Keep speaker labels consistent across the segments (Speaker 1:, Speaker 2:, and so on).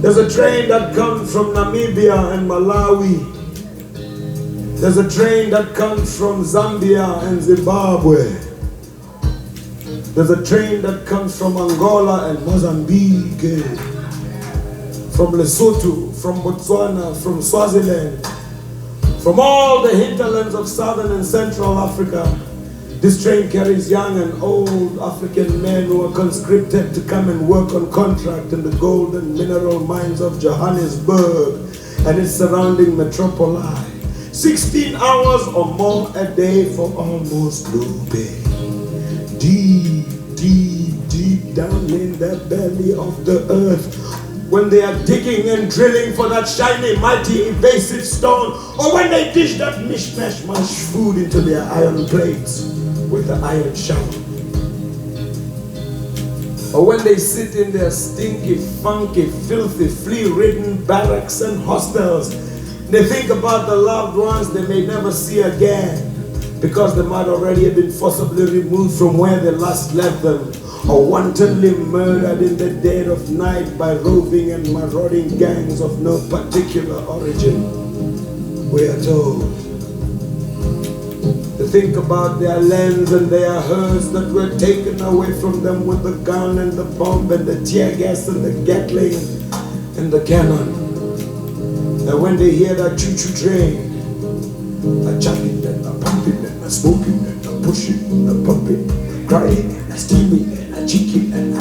Speaker 1: There's a train that comes from Namibia and Malawi. There's a train that comes from Zambia and Zimbabwe. There's a train that comes from Angola and Mozambique, from Lesotho, from Botswana, from Swaziland, from all the hinterlands of southern and central Africa. This train carries young and old African men who are conscripted to come and work on contract in the gold and mineral mines of Johannesburg and its surrounding metropoli. 16 hours or more a day for almost no pay. Deep, deep, deep down in the belly of the earth, when they are digging and drilling for that shiny, mighty, evasive stone, or when they dish that mishmash mash food into their iron plates with the iron shovel, or when they sit in their stinky, funky, filthy, flea-ridden barracks and hostels, they think about the loved ones they may never see again because they might already have been forcibly removed from where they last left them, or wantonly murdered in the dead of night by roving and marauding gangs of no particular origin. We are told to think about their lands and their herds that were taken away from them with the gun and the bomb and the tear gas and the Gatling and the cannon. And when they hear that choo-choo train, a chucking and a pumping and a smoking and a pushing and a pumping, a crying and a steaming and a cheeking and a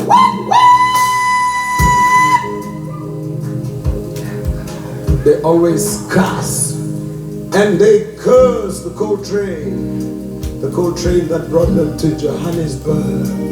Speaker 1: they always cuss and they curse the coal train that brought them to Johannesburg.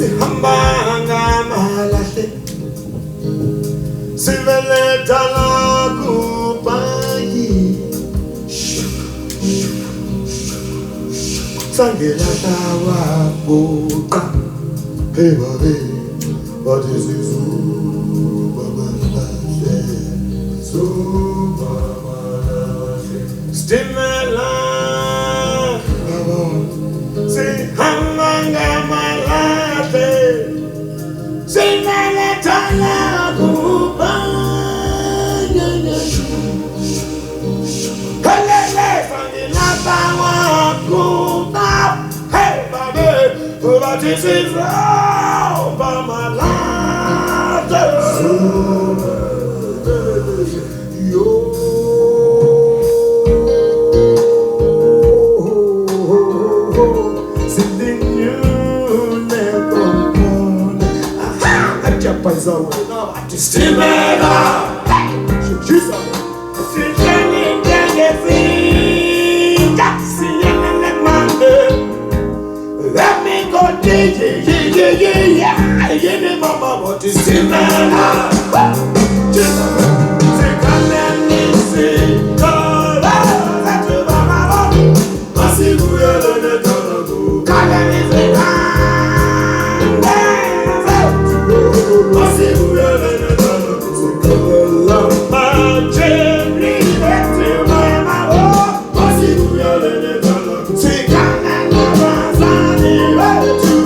Speaker 1: sihambanga malahle siveleta la kubayi sangela tawa buka hey baby what is it Stimela sihambanga malahle siveleta la kubayi helele sangela tawa buka hey baby what is it by my life yo something you never want acha paisa wana Stimela shisa sijeni ngezi kasiyene mande let me go yeah yene mama what is Stimela shisa sekane nisi kola zatu mama masibu yele ne tanabu kale nisi masibu yele ne tanabu kola majeni eti mama masibu yele ne tanabu sekane nabazani wetu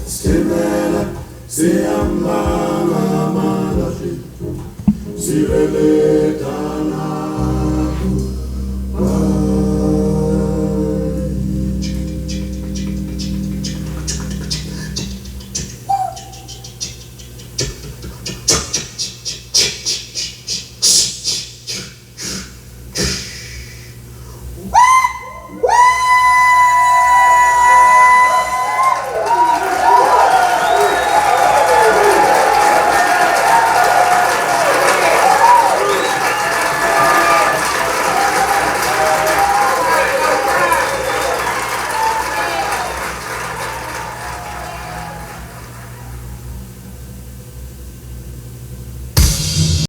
Speaker 1: Stimela,